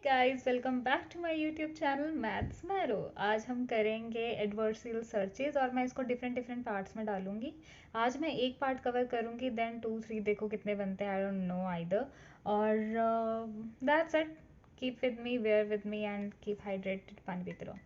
Guys, welcome back to my YouTube channel maths marrow. आज हम करेंगे एडवर्सियल सर्चेज और मैं इसको डिफरेंट डिफरेंट पार्ट्स में डालूंगी। आज मैं एक पार्ट कवर करूंगी, देन 2 3 देखो कितने बनते हैं, आई डोंट नो आइदर। और that's it. Keep with me, bear with me and keep hydrated, पानी पीते रहो।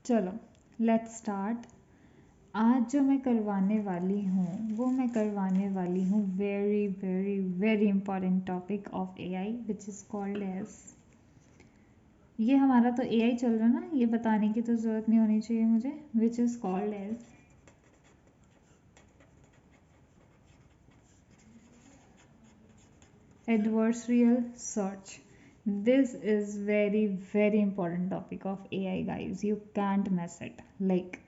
चलो लेट्स स्टार्ट। आज जो मैं करवाने वाली हूँ वो मैं करवाने वाली हूँ very very very important topic of AI which is called as, ये हमारा तो एआई चल रहा है ना, ये बताने की तो ज़रूरत नहीं होनी चाहिए मुझे, which is called as adversarial search. This is very important topic of AI guys. You can't miss it. Like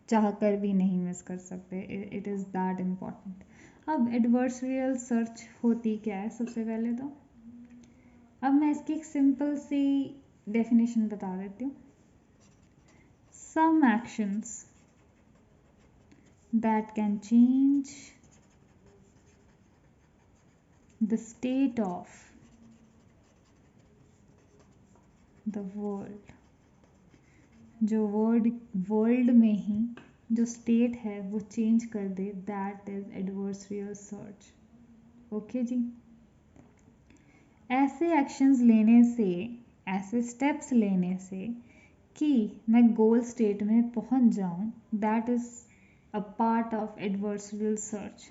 चाह कर भी नहीं मिस कर सकते, इट इज़ दैट इम्पॉर्टेंट। अब एडवर्सरियल सर्च होती क्या है सबसे पहले तो, अब मैं इसकी एक सिंपल सी डेफिनेशन बता देती हूँ। Some actions that can change the state of the world, जो वर्ल्ड में ही जो स्टेट है वो चेंज कर दे, that is adversarial search. Okay जी, ऐसे एक्शंस लेने से, ऐसे स्टेप्स लेने से कि मैं गोल स्टेट में पहुंच जाऊं, that is a part of adversarial search.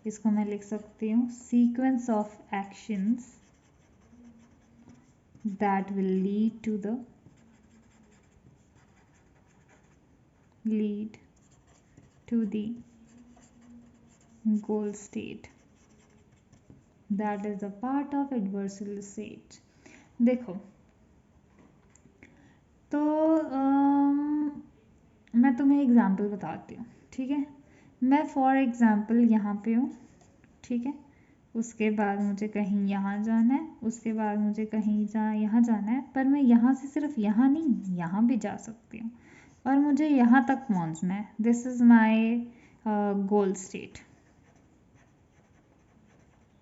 इसको मैं लिख सकती हूँ sequence of actions that will lead to the goal state, that is a part of adversarial state। देखो तो मैं तुम्हें एग्जांपल बताती हूँ, ठीक है। मैं फॉर एग्जांपल यहाँ पे हूँ, ठीक है। उसके बाद मुझे कहीं यहाँ जाना है, उसके बाद मुझे कहीं यहाँ जाना है, पर मैं यहाँ से सिर्फ यहाँ नहीं, यहाँ भी जा सकती हूँ और मुझे यहाँ तक पहुँचना है। This is my goal state.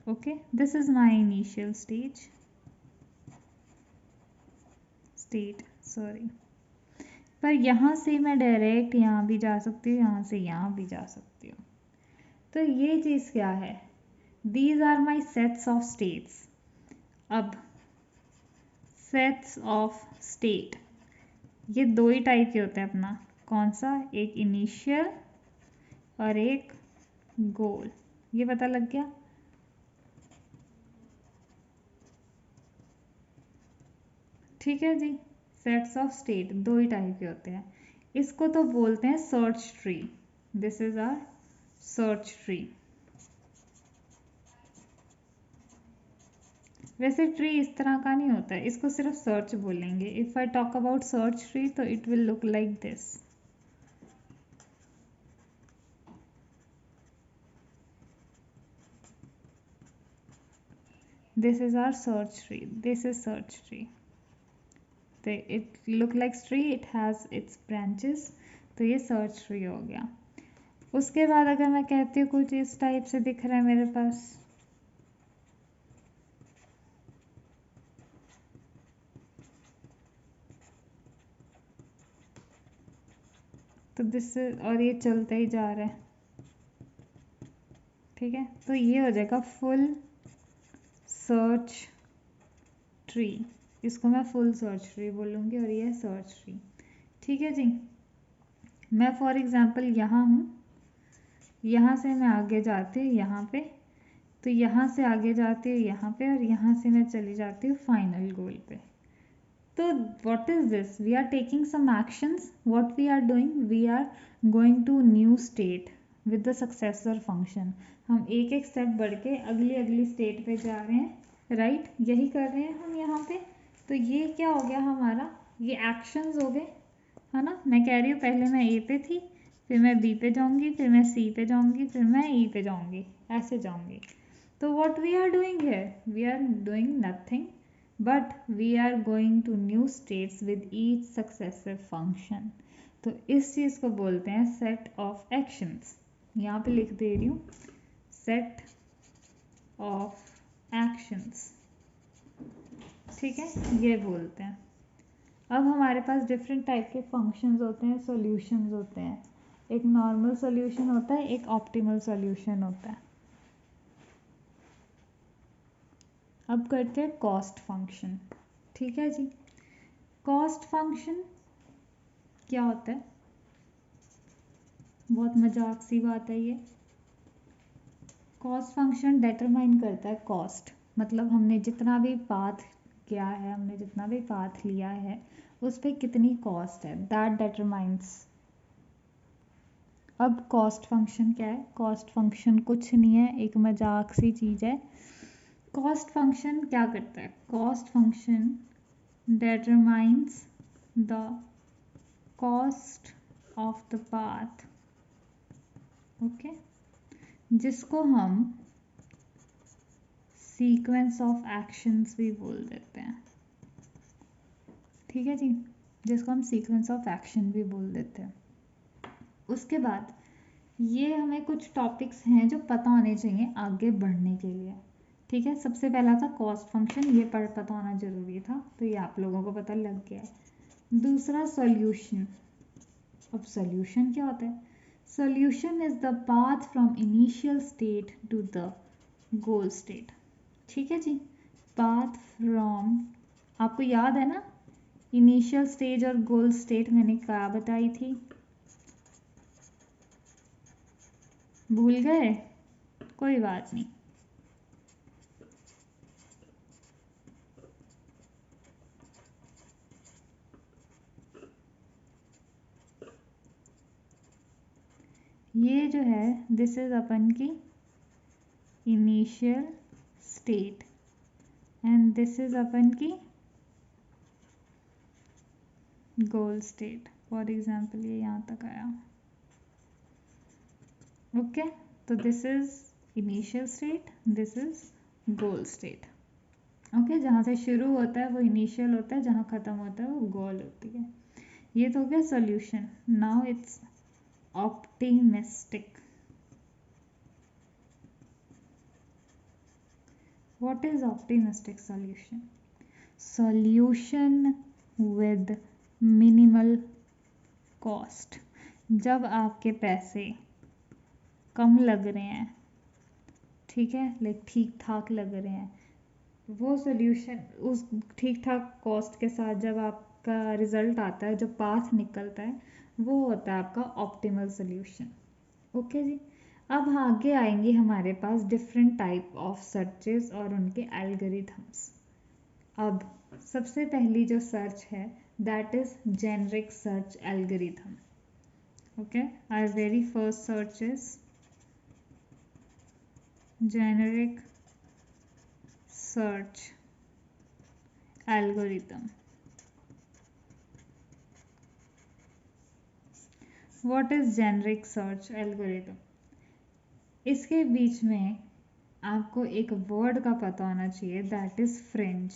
Okay, this is my initial state sorry. पर यहाँ से मैं डायरेक्ट यहाँ भी जा सकती हूँ, यहाँ से यहाँ भी जा सकती हूँ। तो ये चीज़ क्या है, these are my sets of states. अब सेट्स ऑफ स्टेट ये दो ही टाइप के होते हैं अपना, कौन सा, एक इनिशियल और एक गोल, ये पता लग गया। ठीक है जी, सेट्स ऑफ स्टेट दो ही टाइप के होते हैं, इसको तो बोलते हैं search tree. This is our search tree. वैसे ट्री इस तरह का नहीं होता है, इसको सिर्फ सर्च बोलेंगे। If I talk about search tree तो it will look like this. This is our search tree, this is search tree. तो it look like tree, it has its branches, तो ये सर्च ट्री हो गया। उसके बाद अगर मैं कहती हूँ कुछ इस टाइप से दिख रहा है मेरे पास, तो दिस, और ये चलते ही जा रहा है, ठीक है। तो ये हो जाएगा फुल सर्च ट्री, इसको मैं फुल सर्च ट्री बोलूँगी और ये सर्च ट्री। ठीक है जी, मैं फॉर एग्जांपल यहाँ हूँ, यहाँ से मैं आगे जाती हूँ यहाँ पे, तो यहाँ से आगे जाती हूँ यहाँ पे, और यहाँ से मैं चली जाती हूँ फाइनल गोल पे। तो what is this, we are taking some actions, what we are doing, we are going to new state with the successor function। हम एक एक स्टेप बढ़ के अगली स्टेट पे जा रहे हैं, राइट, यही कर रहे हैं हम यहाँ पे। तो ये क्या हो गया हमारा, ये एक्शंस हो गए, है ना। मैं कह रही हूँ पहले मैं ए पे थी, फिर मैं बी पे जाऊँगी, फिर मैं सी पे जाऊँगी, फिर मैं ई पे जाऊँगी, ऐसे जाऊँगी। तो what we are doing here? We are doing nothing, but we are going to new states with each successive function. तो इस चीज को बोलते हैं set of actions. यहाँ पे लिख दे रही हूँ set of actions. ठीक है, ये बोलते हैं. अब हमारे पास डिफरेंट टाइप के फंक्शंस होते हैं, सॉल्यूशंस होते हैं. एक नॉर्मल सॉल्यूशन होता है, एक ऑप्टिमल सॉल्यूशन होता है. अब करते हैं कॉस्ट फंक्शन. ठीक है जी. कॉस्ट फंक्शन क्या होता है? बहुत मजाक सी बात है ये. कॉस्ट फंक्शन डिटरमाइन करता है कॉस्ट, मतलब हमने जितना भी पाथ किया है, हमने जितना भी पाथ लिया है, उस पर कितनी कॉस्ट है, दैट डिटरमाइंस. अब कॉस्ट फंक्शन क्या है? कॉस्ट फंक्शन कुछ नहीं है, एक मजाक सी चीज़ है. कॉस्ट फंक्शन क्या करता है? Cost function determines the cost of the path. Okay, जिसको हम सीक्वेंस ऑफ एक्शंस भी बोल देते हैं. ठीक है जी, जिसको हम सीक्वेंस ऑफ एक्शन भी बोल देते हैं. उसके बाद ये हमें कुछ टॉपिक्स हैं जो पता होने चाहिए आगे बढ़ने के लिए. ठीक है, सबसे पहला था कॉस्ट फंक्शन, ये पता होना जरूरी था, तो ये आप लोगों को पता लग गया है. दूसरा सॉल्यूशन. अब सॉल्यूशन क्या होता है? Solution is the path from initial state to the goal state. ठीक है जी, पाथ फ्रॉम, आपको याद है ना इनिशियल स्टेज और गोल स्टेट मैंने क्या बताई थी? भूल गए? कोई बात नहीं. ये जो है दिस इज अपन की initial state and this is अपन की गोल स्टेट. फॉर एग्जाम्पल ये यहाँ तक आया. ओके, तो this is initial state, this is goal state. Okay, जहाँ से शुरू होता है वो इनिशियल होता है, जहाँ ख़त्म होता है वो गोल होती है. ये तो हो गया solution. Now it's optimistic. What is optimistic solution? Solution with minimal cost. जब आपके पैसे कम लग रहे हैं, ठीक है, लाइक ठीक ठाक लग रहे हैं, वो सोल्यूशन उस ठीक ठाक कॉस्ट के साथ जब आपका रिजल्ट आता है, जब पाथ निकलता है, वो होता है आपका ऑप्टिमल सोल्यूशन. ओके जी. अब आगे आएंगे हमारे पास डिफरेंट टाइप ऑफ सर्चेस और उनके एल्गोरिथम्स. अब सबसे पहली जो सर्च है that is generic search algorithm. Okay, our very first search is generic search algorithm. What is generic search algorithm? इसके बीच में आपको एक वर्ड का पता होना चाहिए दैट इज फ्रिंज.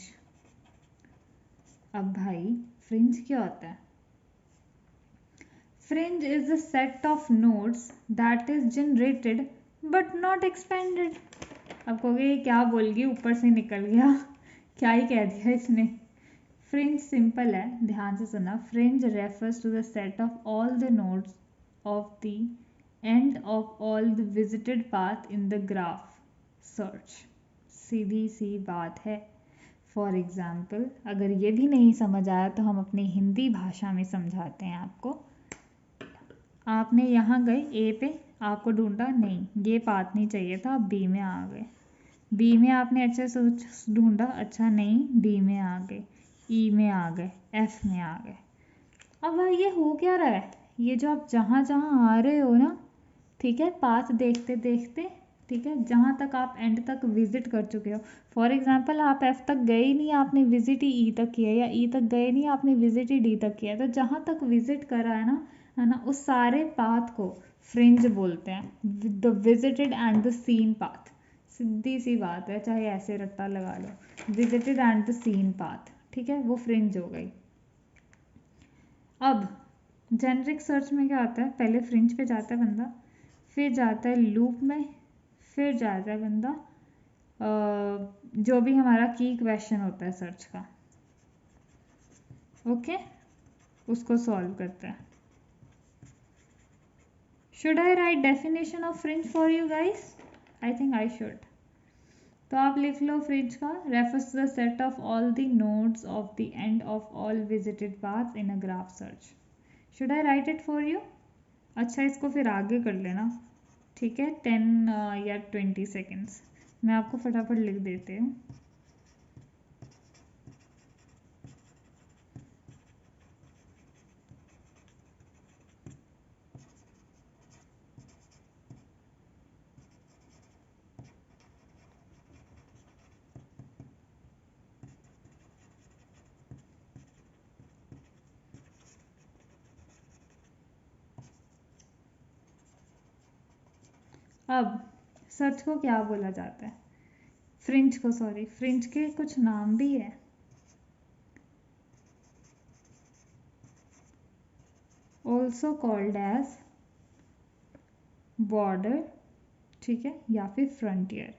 अब भाई फ्रिंज क्या होता है? Fringe is a set of nodes that is generated but not expanded. अब कहोगे ये क्या बोल गई, ऊपर से निकल गया, क्या ही कह दिया इसने. फ्रिंज सिंपल है, ध्यान से सुना. Fringe refers to the set of all the nodes of the end of all the visited path in the graph search. सीधी सी बात है. फॉर एग्जाम्पल, अगर ये भी नहीं समझ आया तो हम अपनी हिंदी भाषा में समझाते हैं आपको. आपने यहाँ गए ए पे, आपको ढूंढा नहीं, ये पाथ नहीं चाहिए था, आप बी में आ गए. बी में आपने अच्छे से ढूंढा, अच्छा नहीं, डी में आ गए, ई में आ गए, एफ में आ गए. अब ये हो क्या रहा है? ये जो आप जहाँ जहाँ आ रहे हो ना, ठीक है, पाथ देखते देखते, ठीक है, जहाँ तक आप एंड तक विजिट कर चुके हो. फॉर एग्जांपल आप एफ तक गए ही नहीं, आपने विजिट ही ई तक किया, या ई तक गए नहीं, आपने विजिट ही डी तक किया. तो जहाँ तक विजिट करा है ना, उस सारे पाथ को फ्रिंज बोलते हैं. The visited and the seen path. सीधी सी बात है, चाहे ऐसे रट्टा लगा लो, visited and the seen path, ठीक है, वो फ्रिंज हो गई। अब जेनरिक सर्च में क्या होता है, पहले फ्रिंज पे जाता है बंदा, फिर जाता है लूप में, फिर जाता है बंदा जो भी हमारा की क्वेश्चन होता है सर्च का, ओके, उसको सॉल्व करता है। Should I write definition of fringe for you guys? I think I should. तो आप लिख लो फ्रिंज का refers to the set of all the nodes of the end of all visited paths in a graph search. Should I write it for you? अच्छा, इसको फिर आगे कर लेना, ठीक है, 10 या 20 सेकेंड्स, मैं आपको फटाफट लिख देती हूँ। अब सर्च को क्या बोला जाता है, फ्रिंज को, सॉरी, फ्रिंज के कुछ नाम भी है, ऑल्सो कॉल्ड एज बॉर्डर, ठीक है, या फिर फ्रंटियर,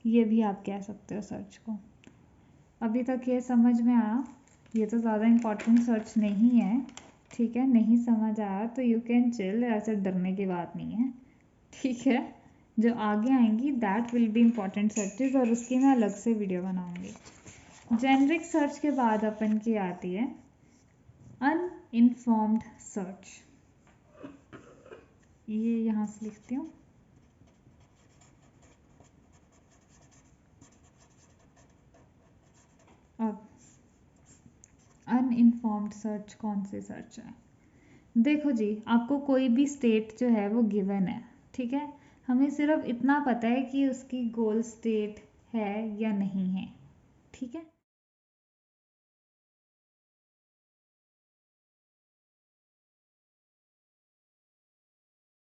ये भी आप कह सकते हो सर्च को। अभी तक ये समझ में आया? ये तो ज़्यादा इम्पोर्टेंट सर्च नहीं है, ठीक है, नहीं समझ आया तो यू कैन चिल, ऐसे डरने की बात नहीं है, ठीक है। जो आगे आएंगी that will be important searches, और उसकी मैं अलग से वीडियो बनाऊंगी। जेनरिक सर्च के बाद अपन की आती है अनइन्फॉर्म्ड सर्च, ये यहाँ से लिखती हूँ। अब अनइन्फॉर्म्ड सर्च कौन सी सर्च है? देखो जी, आपको कोई भी स्टेट जो है वो गिवन है, ठीक है, हमें सिर्फ इतना पता है कि उसकी गोल स्टेट है या नहीं है, ठीक है।